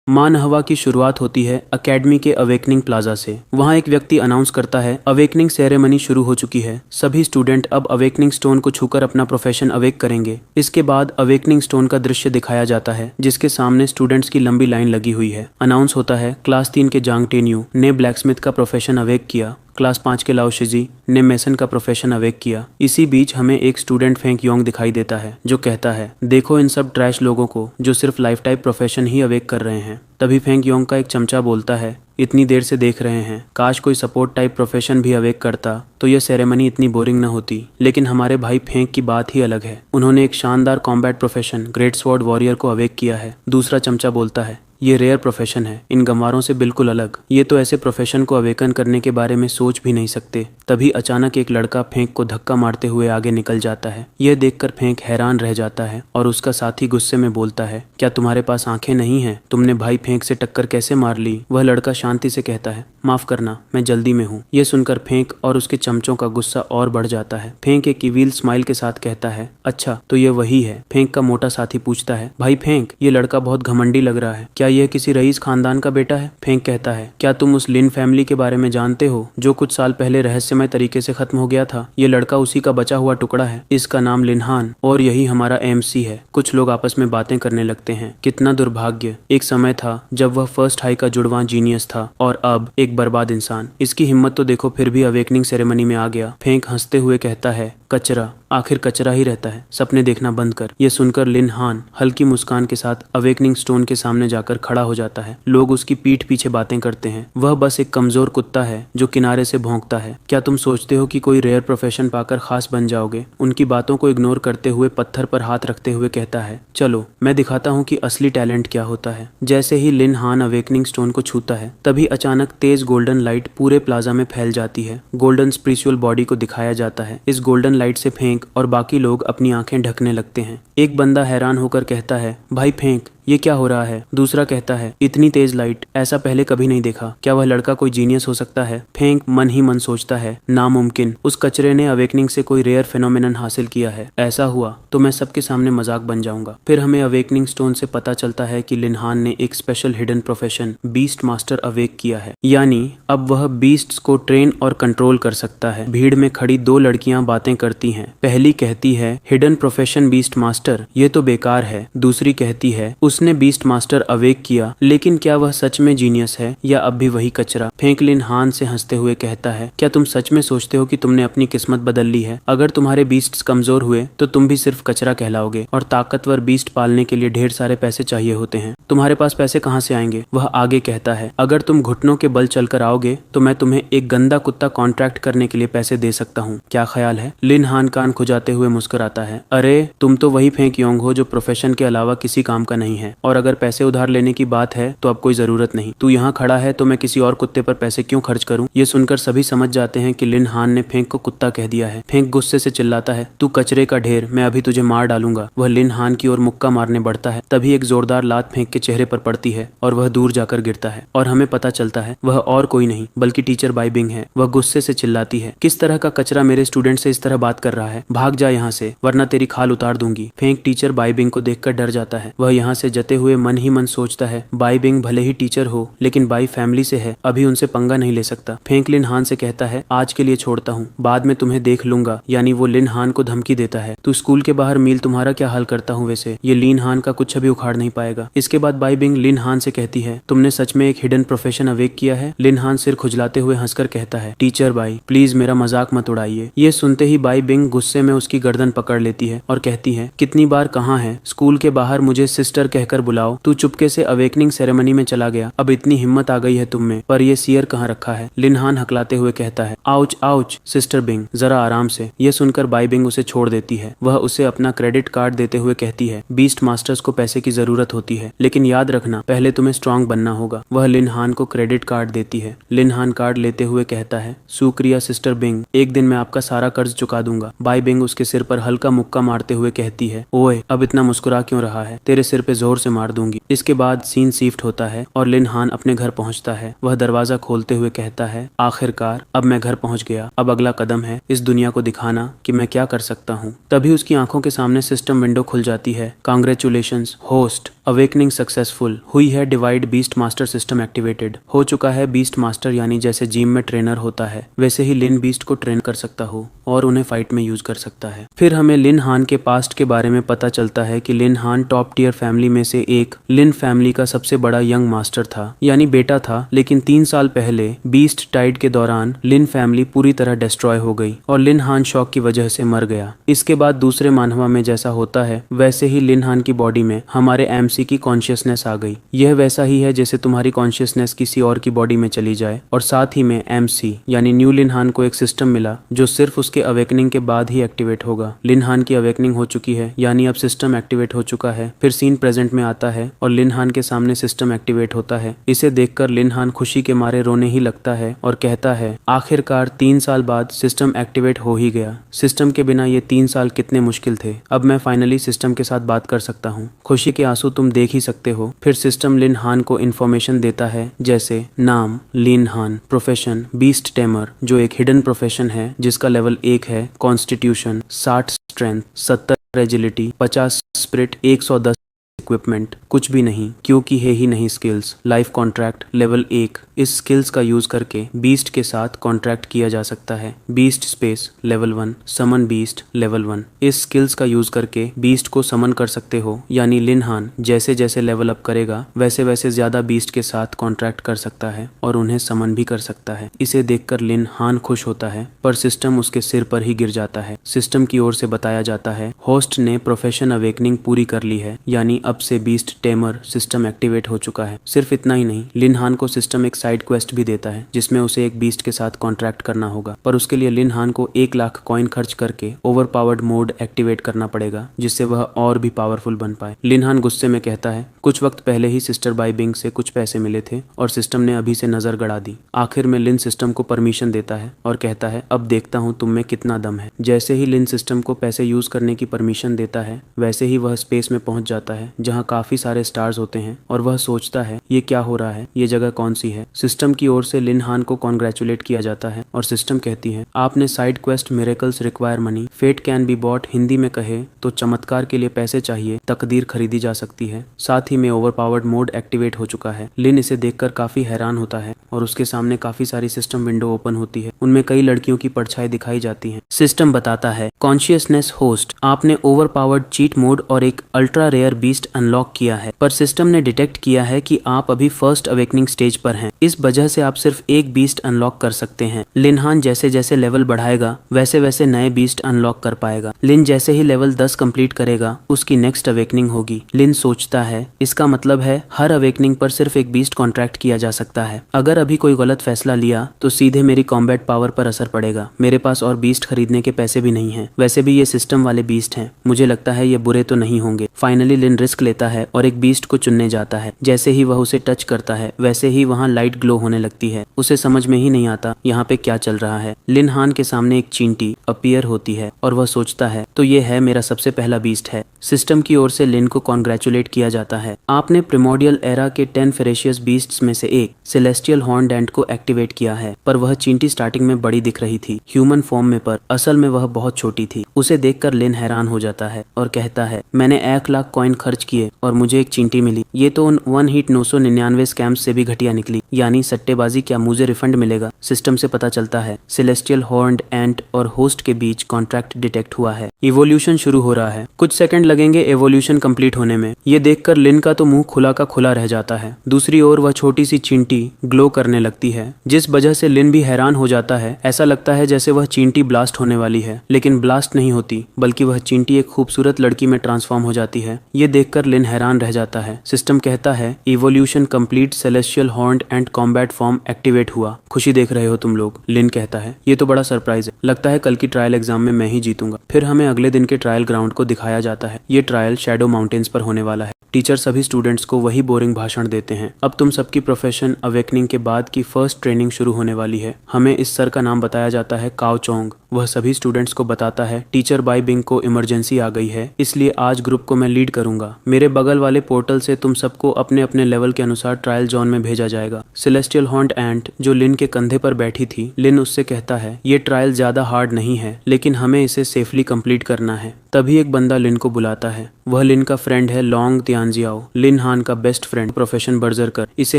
मान हवा की शुरुआत होती है अकेडमी के अवेकनिंग प्लाजा से। वहाँ एक व्यक्ति अनाउंस करता है, अवेकनिंग सेरेमनी शुरू हो चुकी है। सभी स्टूडेंट अब अवेकनिंग स्टोन को छूकर अपना प्रोफेशन अवेक करेंगे। इसके बाद अवेकनिंग स्टोन का दृश्य दिखाया जाता है, जिसके सामने स्टूडेंट्स की लंबी लाइन लगी हुई है। अनाउंस होता है, क्लास 3 के जांग टेन्यू ने ब्लैकस्मिथ का प्रोफेशन अवेक किया। क्लास 5 के लाओ शिजी ने मेसन का प्रोफेशन अवेक किया। इसी बीच हमें एक स्टूडेंट फेंक योंग दिखाई देता है, जो कहता है, देखो इन सब ट्रैश लोगों को जो सिर्फ लाइफ टाइप प्रोफेशन ही अवेक कर रहे हैं। तभी फेंक योंग का एक चमचा बोलता है, इतनी देर से देख रहे हैं, काश कोई सपोर्ट टाइप प्रोफेशन भी अवेक करता तो यह सेरेमनी इतनी बोरिंग न होती। लेकिन हमारे भाई फेंक की बात ही अलग है, उन्होंने एक शानदार combat profession great sword warrior को अवेक किया है। दूसरा चमचा बोलता है, ये रेयर प्रोफेशन है, इन गंवारों से बिल्कुल अलग। ये तो ऐसे प्रोफेशन को अवेकन करने के बारे में सोच भी नहीं सकते। तभी अचानक एक लड़का फेंक को धक्का मारते हुए आगे निकल जाता है। यह देखकर फेंक हैरान रह जाता है और उसका साथी गुस्से में बोलता है, क्या तुम्हारे पास आंखें नहीं हैं? तुमने भाई फेंक से टक्कर कैसे मार ली? वह लड़का शांति से कहता है, माफ करना, मैं जल्दी में हूँ। यह सुनकर फेंक और उसके चमचों का गुस्सा और बढ़ जाता है। फेंक एक ईविल स्माइल के साथ कहता है, अच्छा तो ये वही है। फेंक का मोटा साथी पूछता है, भाई फेंक, ये लड़का बहुत घमंडी लग रहा है, क्या यह किसी रईस खानदान का बेटा है? फेंक कहता है, क्या तुम उस लिन फैमिली के बारे में जानते हो जो कुछ साल पहले रहस्यमय तरीके से खत्म हो गया था? ये लड़का उसी का बचा हुआ टुकड़ा है। इसका नाम लिनहान और यही हमारा एमसी है। कुछ लोग आपस में बातें करने लगते हैं, कितना दुर्भाग्य, एक समय था जब वह फर्स्ट हाई का जुड़वां जीनियस था और अब एक बर्बाद इंसान। इसकी हिम्मत तो देखो, फिर भी अवेकनिंग सेरेमनी में आ गया। फेंक हंसते हुए कहता है, कचरा, आखिर कचरा ही रहता है, सपने देखना बंद कर। यह सुनकर लिन हान हल्की मुस्कान के साथ अवेकनिंग स्टोन के सामने जाकर खड़ा हो जाता है। लोग उसकी पीठ पीछे बातें करते हैं। वह बस एक कमजोर कुत्ता है जो किनारे से भौंकता है। क्या तुम सोचते हो कि कोई रेयर प्रोफेशन पाकर खास बन जाओगे? उनकी बातों को इग्नोर करते हुए पत्थर पर हाथ रखते हुए कहता है, चलो मैं दिखाता हूँ कि असली टैलेंट क्या होता है। जैसे ही लिन हान अवेकनिंग स्टोन को छूता है, तभी अचानक तेज गोल्डन लाइट पूरे प्लाजा में फैल जाती है। गोल्डन स्पिरिचुअल बॉडी को दिखाया जाता है। इस गोल्डन लाइट से फेंक और बाकी लोग अपनी आंखें ढकने लगते हैं। एक बंदा हैरान होकर कहता है, भाई फेंक, ये क्या हो रहा है? दूसरा कहता है, इतनी तेज लाइट, ऐसा पहले कभी नहीं देखा। क्या वह लड़का कोई जीनियस हो सकता है? फेंक मन ही मन सोचता है, नामुमकिन, उस कचरे ने अवेकनिंग से कोई रेयर फेनोमेनन हासिल किया है। ऐसा हुआ तो मैं सबके सामने मजाक बन जाऊंगा। फिर हमें अवेकनिंग स्टोन से पता चलता है कि लिनहान ने एक special hidden profession beast master awake किया है, यानी अब वह बीस्ट्स को ट्रेन और कंट्रोल कर सकता है। भीड़ में खड़ी दो लड़कियां बातें करती हैं। पहली कहती है, हिडन प्रोफेशन बीस्ट मास्टर, ये तो बेकार है। दूसरी कहती है, उसने बीस्ट मास्टर अवेक किया, लेकिन क्या वह सच में जीनियस है या अब भी वही कचरा? फेंक लिनहान से हंसते हुए कहता है, क्या तुम सच में सोचते हो कि तुमने अपनी किस्मत बदल ली है? अगर तुम्हारे बीस्ट्स कमजोर हुए तो तुम भी सिर्फ कचरा कहलाओगे और ताकतवर बीस्ट पालने के लिए ढेर सारे पैसे चाहिए होते हैं। तुम्हारे पास पैसे कहाँ से आएंगे? वह आगे कहता है, अगर तुम घुटनों के बल चलकर आओगे तो मैं तुम्हें एक गंदा कुत्ता कॉन्ट्रैक्ट करने के लिए पैसे दे सकता हूँ। क्या ख्याल है? लिनहान कान खुजाते हुए मुस्कुराता है, अरे तुम तो वही फेंक योंग हो जो प्रोफेशन के अलावा किसी काम का नहीं है, और अगर पैसे उधार लेने की बात है तो अब कोई जरूरत नहीं। तू यहाँ खड़ा है तो मैं किसी और कुत्ते पर पैसे क्यों खर्च करूँ? ये सुनकर सभी समझ जाते हैं कि लिनहान ने फेंक को कुत्ता कह दिया है। फेंक गुस्से से चिल्लाता है, तू कचरे का ढेर, मैं अभी तुझे मार डालूंगा। वह लिनहान की ओर मुक्का मारने बढ़ता है। तभी एक जोरदार लात फेंक के चेहरे पर पड़ती है और वह दूर जाकर गिरता है और हमें पता चलता है वह और कोई नहीं बल्कि टीचर बाइबिंग है। वह गुस्से से चिल्लाती है, किस तरह का कचरा मेरे स्टूडेंट से इस तरह बात कर रहा है? भाग जा यहाँ से, वरना तेरी खाल उतार दूंगी। फेंक टीचर बाइबिंग को देखकर डर जाता है। वह यहाँ से जते हुए मन ही मन सोचता है, बाइबिंग भले ही टीचर हो लेकिन बाई फैमिली से है, अभी उनसे पंगा नहीं ले सकता। फेंक लिनहान से कहता है, आज के लिए छोड़ता हूँ, बाद में तुम्हें देख लूंगा। यानी वो लिनहान को धमकी देता है, तू स्कूल के बाहर मील तुम्हारा क्या हाल करता हूँ वैसे, ये लिनहान का कुछ अभी उखाड़ नहीं पाएगा। इसके बाद बाइबिंग लिनहान से कहती है, तुमने सच में एक हिडन प्रोफेशन अवेक किया है? लिनहान सिर खुजलाते हुए हंसकर कहता है, टीचर बाई प्लीज मेरा मजाक मत उड़ाइए। ये सुनते ही बाइबिंग गुस्से में उसकी गर्दन पकड़ लेती है और कहती है, कितनी बार कहाँ है, स्कूल के बाहर मुझे सिस्टर कहकर बुलाओ। तू चुपके से अवेकनिंग सेरेमनी में चला गया, अब इतनी हिम्मत आ गई है तुम में, पर ये सियर कहाँ रखा है? लिनहान हकलाते हुए कहता है, आउच आउच सिस्टर बिंग, जरा आराम से। यह सुनकर बाइबिंग उसे छोड़ देती है। वह उसे अपना क्रेडिट कार्ड देते हुए कहती है, बीस्ट मास्टर्स को पैसे की जरूरत होती है, लेकिन याद रखना पहले तुम्हें स्ट्रांग बनना होगा। वह लिनहान को क्रेडिट कार्ड देती है। लिनहान कार्ड लेते हुए कहता है, शुक्रिया सिस्टर बिंग, एक दिन मैं आपका सारा कर्ज चुका दूंगा। बाइबिंग उसके सिर पर हल्का मुक्का मारते हुए कहती है, ओए अब इतना मुस्कुरा क्यों रहा है, तेरे सिर पे जोर से मार दूंगी। इसके बाद सीन शिफ्ट होता है और लिनहान अपने घर पहुंचता है। वह दरवाजा खोलते हुए कहता है, आखिरकार अब मैं घर पहुंच गया, अब अगला कदम है इस दुनिया को दिखाना कि मैं क्या कर सकता हूँ। तभी उसकी आंखों के सामने सिस्टम विंडो खुल जाती है। कांग्रेचुलेशंस होस्ट, अवेकनिंग सक्सेसफुल हुई है। Divide beast master system activated हो चुका है। बीस्ट मास्टर यानी जैसे जिम में ट्रेनर होता है वैसे ही लिन बीस्ट को ट्रेन कर सकता हो और उन्हें फाइट में यूज कर सकता है। फिर हमें लिन हान के पास्ट के बारे में पता चलता है कि लिन हान टॉप टियर फैमिली में से एक लिन फैमिली का सबसे बड़ा यंग मास्टर था यानी बेटा था, लेकिन 3 साल पहले बीस्ट टाइड के दौरान लिन फैमिली पूरी तरह डिस्ट्रॉय हो गई और लिन हान शॉक की वजह से मर गया। इसके बाद दूसरे मानवा में जैसा होता है वैसे ही लिन हान की बॉडी में हमारे एमसी की कॉन्शियसनेस आ गई। यह वैसा ही है जैसे तुम्हारी कॉन्शियसनेस किसी और की बॉडी में चली जाए। और साथ ही में एमसी यानी न्यू लिन हान को एक सिस्टम मिला जो सिर्फ उसके अवेकनिंग के बाद ही एक्टिवेट होगा। लिन हान की अवेकनिंग हो चुकी है यानी अब सिस्टम एक्टिवेट हो चुका है। फिर सीन प्रेजेंट में आता है और लिन हान के सामने सिस्टम एक्टिवेट होता है। इसे देखकर लिन हान खुशी के मारे रोने ही लगता है और कहता है आखिरकार 3 साल बाद सिस्टम एक्टिवेट हो ही गया। सिस्टम के बिना ये 3 साल कितने मुश्किल थे। अब मैं फाइनली सिस्टम के साथ बात कर सकता हूँ। खुशी के आंसू तुम देख ही सकते हो। फिर सिस्टम लिन हान को इन्फॉर्मेशन देता है जैसे नाम लिन हान, प्रोफेशन बीस्ट टेमर जो एक हिडन प्रोफेशन है जिसका लेवल 1 है, constitution 60 strength 70 agility 50 spirit 110 equipment कुछ भी नहीं क्योंकि है ही नहीं स्किल्स। लाइफ कॉन्ट्रैक्ट लेवल 1 इस स्किल्स का यूज करके बीस्ट के साथ कॉन्ट्रैक्ट किया जा सकता है। बीस्ट स्पेस लेवल 1 समन बीस्ट लेवल 1 इस स्किल्स का यूज करके बीस्ट को समन कर सकते हो यानी लिन हान जैसे जैसे लेवल अप करेगा वैसे वैसे ज्यादा बीस्ट के साथ कॉन्ट्रैक्ट कर सकता है और उन्हें समन भी कर सकता है। इसे देखकर लिन हान खुश होता है पर सिस्टम उसके सिर पर ही गिर जाता है। सिस्टम की ओर से बताया जाता है होस्ट ने प्रोफेशन अवेकनिंग पूरी कर ली है यानी अब से बीस्ट टेमर सिस्टम एक्टिवेट हो चुका है। सिर्फ इतना ही नहीं, लिन हान को सिस्टम एक साइड क्वेस्ट भी देता है जिसमें उसे एक बीस्ट के साथ कॉन्ट्रैक्ट करना होगा, पर उसके लिए लिन हान को 1 लाख कॉइन खर्च करके ओवर पावर्ड मोड एक्टिवेट करना पड़ेगा जिससे वह और भी पावरफुल बन पाए। लिन हान गुस्से में कहता है कुछ वक्त पहले ही सिस्टर बाई बिंग से कुछ पैसे मिले थे और सिस्टम ने अभी से नजर गड़ा दी। आखिर में लिन सिस्टम को परमिशन देता है और कहता है अब देखता हूँ तुम में कितना दम है। जैसे ही लिन सिस्टम को पैसे यूज करने की परमिशन देता है वैसे ही वह स्पेस में पहुंच जाता है जहाँ काफी सारे स्टार्स होते हैं और वह सोचता है ये क्या हो रहा है, ये जगह कौन सी है। सिस्टम की ओर से लिन हान को कॉन्ग्रेचुलेट किया जाता है और सिस्टम कहती है आपने side quest miracles require money, fate can be bought, Hindi में कहे तो चमत्कार के लिए पैसे चाहिए, तकदीर खरीदी जा सकती है। साथ ही में ओवर पावर्ड मोड एक्टिवेट हो चुका है। लिन इसे देखकर काफी हैरान होता है और उसके सामने काफी सारी सिस्टम विंडो ओपन होती है। उनमें कई लड़कियों की परछाई दिखाई जाती है। सिस्टम बताता है कॉन्शियसनेस होस्ट आपने ओवर पावर्ड चीट मोड और एक अल्ट्रा रेयर बीस्ट अनलॉक किया है, पर सिस्टम ने डिटेक्ट किया है कि आप अभी फर्स्ट अवेकनिंग स्टेज पर हैं। इस वजह से आप सिर्फ एक बीस्ट अनलॉक कर सकते हैं। लिन हान जैसे जैसे लेवल बढ़ाएगा वैसे वैसे नए बीस्ट अनलॉक कर पाएगा। लिन जैसे ही लेवल 10 कंप्लीट करेगा उसकी नेक्स्ट अवेकनिंग होगी। लिन सोचता है इसका मतलब है हर अवेकनिंग पर सिर्फ एक बीस्ट कॉन्ट्रैक्ट किया जा सकता है। अगर अभी कोई गलत फैसला लिया तो सीधे मेरी कॉम्बैट पावर पर असर पड़ेगा। मेरे पास और बीस्ट खरीदने के पैसे भी नहीं है। वैसे भी ये सिस्टम वाले बीस्ट हैं, मुझे लगता है ये बुरे तो नहीं होंगे। फाइनली लिन रिस्क लेता है और एक बीस्ट को चुनने जाता है। जैसे ही वह उसे टच करता है वैसे ही वहाँ लाइट ग्लो होने लगती है। उसे समझ में ही नहीं आता यहाँ पे क्या चल रहा है। लिन हान के सामने एक चींटी अपीयर होती है और वह सोचता है तो ये है मेरा सबसे पहला बीस्ट है। सिस्टम की ओर से लिन को कॉन्ग्रेचुलेट किया जाता है। आपने प्रिमोडियल एरा के 10 फेरेशियस बीस्ट्स में से एक सेलेस्टियल हॉर्न डेंट को एक्टिवेट किया है, पर वह चींटी स्टार्टिंग में बड़ी दिख रही थी ह्यूमन फॉर्म में, पर असल में वह बहुत छोटी थी। उसे देखकर लिन हैरान हो जाता है और कहता है मैंने 1 लाख कॉइन खर्च किए और मुझे एक चींटी मिली। ये तो उन 1 हिट 999 स्कैम्स से भी घटिया निकली, यानी सट्टेबाजी। क्या मुझे रिफंड मिलेगा? सिस्टम से पता चलता है सेलेस्टियल हॉर्न्ड एंट और होस्ट के बीच कॉन्ट्रैक्ट डिटेक्ट हुआ है। इवोल्यूशन शुरू हो रहा है। कुछ सेकंड लगेंगे एवोल्यूशन कंप्लीट होने में। ये देखकर लिन का तो मुंह खुला का खुला रह जाता है। दूसरी ओर वह छोटी सी चींटी ग्लो करने लगती है जिस वजह से लिन भी हैरान हो जाता है। ऐसा लगता है जैसे वह चींटी ब्लास्ट होने वाली है, लेकिन ब्लास्ट नहीं होती बल्कि वह चींटी एक खूबसूरत लड़की में ट्रांसफॉर्म हो जाती है। ये देखकर लिन हैरान रह जाता है। सिस्टम कहता है evolution complete, celestial horned and combat form activate हुआ। खुशी देख रहे हो तुम लोग? लिन कहता है ये तो बड़ा सरप्राइज है, लगता है कल की ट्रायल एग्जाम में मैं ही जीतूंगा। फिर हमें अगले दिन के ट्रायल ग्राउंड को दिखाया जाता है। ये ट्रायल शैडो माउंटेन्स पर होने वाला है। टीचर सभी स्टूडेंट्स को वही बोरिंग भाषण देते हैं। अब तुम सबकी प्रोफेशन अवेकनिंग के बाद की फर्स्ट ट्रेनिंग शुरू होने वाली है। हमें इस सर का नाम बताया जाता है काओ चोंग। वह सभी स्टूडेंट्स को बताता है टीचर बाई बिंग को इमरजेंसी आ गई है, इसलिए आज ग्रुप को मैं लीड करूंगा। मेरे बगल वाले पोर्टल से तुम सबको अपने अपने लेवल के अनुसार ट्रायल जोन में भेजा जाएगा। सेलेस्टियल हॉन्ट एंट जो लिन के कंधे पर बैठी थी, लिन उससे कहता है ये ट्रायल ज्यादा हार्ड नहीं है, लेकिन हमें इसे सेफली कंप्लीट करना है। तभी एक बंदा लिन को बुलाता है। वह लिन का फ्रेंड है लॉन्ग तियानजियाओ, लिन हान का बेस्ट फ्रेंड प्रोफेशन बर्जरकर। इसे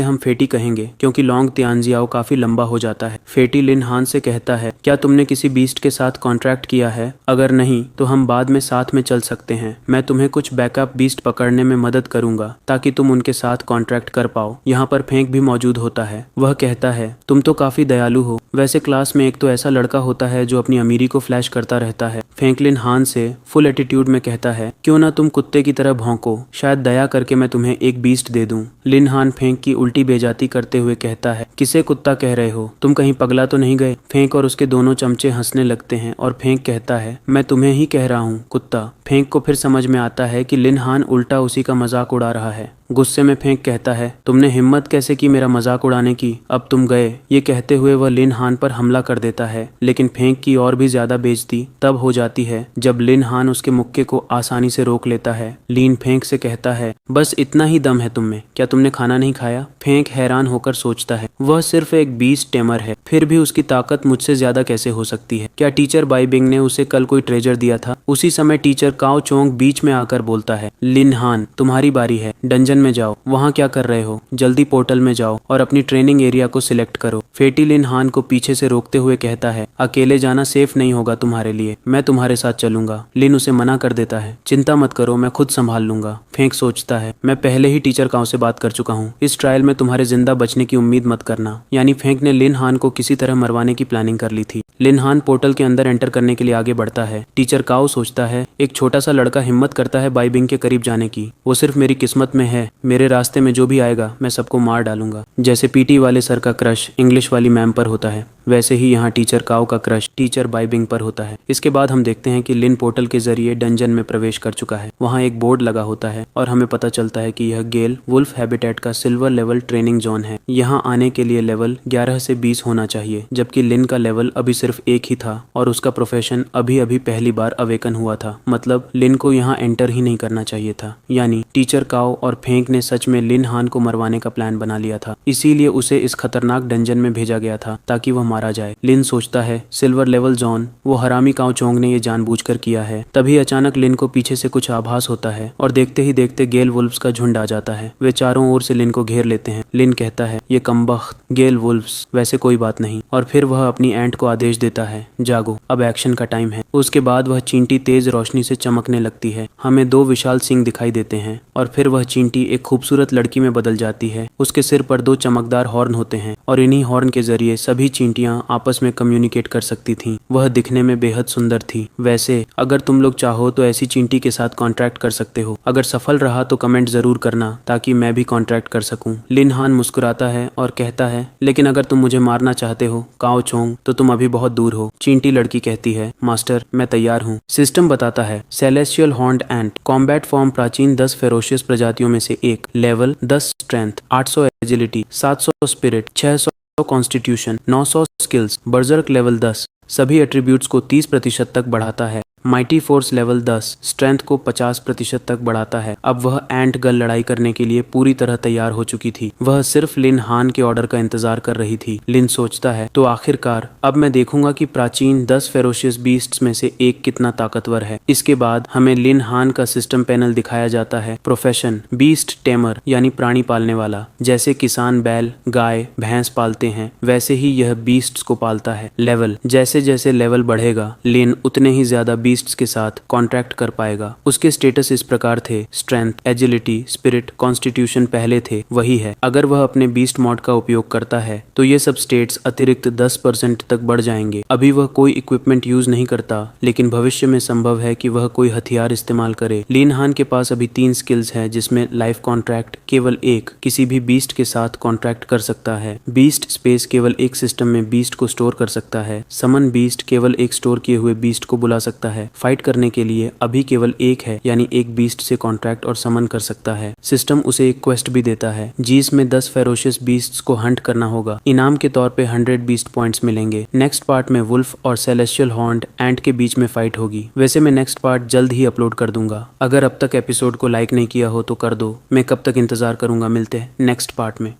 हम फेटी कहेंगे क्योंकि लॉन्ग तियानजियाओ काफी लंबा हो जाता है। फेटी लिन हान से कहता है क्या तुमने किसी बीस्ट के साथ कॉन्ट्रैक्ट किया है? अगर नहीं तो हम बाद में साथ में चल सकते हैं। मैं तुम्हें कुछ बैकअप बीस्ट पकड़ने में मदद करूंगा ताकि तुम उनके साथ कॉन्ट्रैक्ट कर पाओ। यहाँ पर फेंक भी मौजूद होता है। वह कहता है तुम तो काफी दयालु हो। वैसे क्लास में एक तो ऐसा लड़का होता है जो अपनी अमीरी को फ्लैश करता रहता है। फेंक लिन हान से फुल एटीट्यूड में कहता है क्यों ना तुम कुत्ते की तरह भौंको, शायद दया करके मैं तुम्हें एक बीस्ट दे दूं। लिन हान फेंक की उल्टी बेइज्जती करते हुए कहता है किसे कुत्ता कह रहे हो? तुम कहीं पगला तो नहीं गए? फेंक और उसके दोनों चमचे हंसने लगते हैं और फेंक कहता है मैं तुम्हें ही कह रहा हूँ कुत्ता। फेंक को फिर समझ में आता है कि लिन हान उल्टा उसी का मजाक उड़ा रहा है। गुस्से में फेंक कहता है तुमने हिम्मत कैसे की मेरा मजाक उड़ाने की? अब तुम गए। ये कहते हुए वह लिन हान पर हमला कर देता है, लेकिन फेंक की और भी ज्यादा बेइज्जती तब हो जाती है जब लिन हान उसके मुक्के को आसानी से रोक लेता है। लिन फेंक से कहता है बस इतना ही दम है तुम में, क्या तुमने खाना नहीं खाया? फेंक हैरान होकर सोचता है वह सिर्फ एक बीस्ट टेमर है, फिर भी उसकी ताकत मुझसे ज्यादा कैसे हो सकती है? क्या टीचर बाई बिंग ने उसे कल कोई ट्रेजर दिया था? उसी समय टीचर काओ चोंग बीच में आकर बोलता है लिन हान तुम्हारी बारी है, डंजन में जाओ। वहाँ क्या कर रहे हो? जल्दी पोर्टल में जाओ और अपनी ट्रेनिंग एरिया को सिलेक्ट करो। फेटी लिन हान को पीछे से रोकते हुए कहता है अकेले जाना सेफ नहीं होगा तुम्हारे लिए, मैं तुम्हारे साथ चलूंगा। लिन उसे मना कर देता है चिंता मत करो, मैं खुद संभाल लूंगा। फेंक सोचता है मैं पहले ही टीचर काओ से बात कर चुका हूँ, इस ट्रायल में तुम्हारे जिंदा बचने की उम्मीद मत करना। यानी फेंक ने लिन हान को किसी तरह मरवाने की प्लानिंग कर ली थी। लिन हान पोर्टल के अंदर एंटर करने के लिए आगे बढ़ता है। टीचर काओ सोचता है एक छोटा सा लड़का हिम्मत करता है बाई बिंग के करीब जाने की, वो सिर्फ मेरी किस्मत में है। मेरे रास्ते में जो भी आएगा मैं सबको मार डालूंगा। जैसे पीटी वाले सर का क्रश इंग्लिश वाली मैम पर होता है, वैसे ही यहाँ टीचर काओ का क्रश टीचर बाई बिंग पर होता है। इसके बाद हम देखते हैं कि लिन पोर्टल के जरिए डंजन में प्रवेश कर चुका है। वहाँ एक बोर्ड लगा होता है और हमें पता चलता है कि यह गेल वुल्फ हैबिटेट का सिल्वर लेवल ट्रेनिंग जोन है। यहाँ आने के लिए लेवल 11 से 20 होना चाहिए, जबकि लिन का लेवल अभी सिर्फ 1 ही था और उसका प्रोफेशन अभी अभी पहली बार अवेकन हुआ था। मतलब लिन को यहाँ एंटर ही नहीं करना चाहिए था। यानी टीचर काओ और फेंक ने सच में लिन हान को मरवाने का प्लान बना लिया था, इसीलिए उसे इस खतरनाक डंजन में भेजा गया था ताकि वह मारा जाए। लिन सोचता है सिल्वर लेवल जोन वो हरामी काओ चोंग ने ये जानबूझकर किया है। तभी अचानक लिन को पीछे से कुछ आभास होता है और देखते ही देखते गेल वुल्फ्स का झुंड आ जाता है। वे चारों ओर से लिन को घेर लेते हैं। लिन कहता है ये कमबख्त गेल वुल्फ्स, वैसे कोई बात नहीं। और फिर वह अपनी एंट को आदेश देता है जागो, अब एक्शन का टाइम है। उसके बाद वह चींटी तेज रोशनी से चमकने लगती है। हमें 2 विशाल सिंग दिखाई देते हैं और फिर वह चींटी एक खूबसूरत लड़की में बदल जाती है। उसके सिर पर 2 चमकदार हॉर्न होते हैं और इन्हीं हॉर्न के जरिए सभी चींटियां आपस में कम्युनिकेट कर सकती थीं। वह दिखने में बेहद सुंदर थी। वैसे अगर तुम लोग चाहो तो ऐसी चींटी के साथ कॉन्ट्रैक्ट कर सकते हो। अगर सफल रहा तो कमेंट जरूर करना ताकि मैं भी कॉन्ट्रैक्ट कर सकूं। लिन हान मुस्कुराता है और कहता है लेकिन अगर तुम मुझे मारना चाहते हो काओ चोंग तो तुम अभी बहुत दूर हो। चींटी लड़की कहती है मास्टर मैं तैयार हूँ। सिस्टम बताता है celestial horned ant combat form प्राचीन 10 फेरोशियस प्रजातियों में से एक। Level 10 strength, 800 agility, 700 spirit, 600 constitution, 900 skills. Berserk level 10 सभी एट्रीब्यूट्स को 30% तक बढ़ाता है। माइटी फोर्स लेवल 10 स्ट्रेंथ को 50% तक बढ़ाता है। अब वह एंट गर्ल लड़ाई करने के लिए पूरी तरह तैयार हो चुकी थी। वह सिर्फ लिन हान के ऑर्डर का इंतजार कर रही थी। लिन सोचता है तो आखिरकार अब मैं देखूंगा कि प्राचीन 10 फेरोशियस बीस्ट्स में से एक कितना ताकतवर है। इसके बाद हमें लिन हान का सिस्टम पैनल दिखाया जाता है। प्रोफेशन बीस्ट टेमर यानी प्राणी पालने वाला। जैसे किसान बैल, गाय, भैंस पालते हैं वैसे ही यह बीस्ट्स को पालता है। लेवल जैसे जैसे लेवल बढ़ेगा लिन उतने ही ज्यादा बीस्ट्स के साथ कॉन्ट्रैक्ट कर पाएगा। उसके स्टेटस इस प्रकार थे स्ट्रेंथ, एजिलिटी, स्पिरिट, कॉन्स्टिट्यूशन पहले थे वही है। अगर वह अपने बीस्ट मॉड का उपयोग करता है तो ये सब स्टेट्स अतिरिक्त 10% तक बढ़ जाएंगे। अभी वह कोई इक्विपमेंट यूज नहीं करता लेकिन भविष्य में संभव है कि वह कोई हथियार इस्तेमाल करे। लिन हान के पास अभी 3 स्किल्स है जिसमें लाइफ कॉन्ट्रैक्ट केवल एक किसी भी बीस्ट के साथ कॉन्ट्रैक्ट कर सकता है। बीस्ट स्पेस केवल एक सिस्टम में बीस्ट को स्टोर कर सकता है। समन बीस्ट केवल एक स्टोर किए हुए बीस्ट को बुला सकता है है। फाइट करने के लिए अभी केवल एक है, यानी एक बीस्ट से कॉन्ट्रैक्ट और समन कर सकता है। सिस्टम उसे एक क्वेस्ट भी देता है जिसमें 10 फेरोशियस बीस्ट्स को हंट करना होगा। इनाम के तौर पे 100 बीस्ट पॉइंट्स मिलेंगे। नेक्स्ट पार्ट में वुल्फ और सेलेस्टियल हॉर्न्ड एंट के बीच में फाइट होगी। वैसे मैं नेक्स्ट पार्ट जल्द ही अपलोड कर दूंगा। अगर अब तक एपिसोड को लाइक नहीं किया हो तो कर दो। मैं कब तक इंतजार करूंगा। मिलते हैं नेक्स्ट पार्ट में।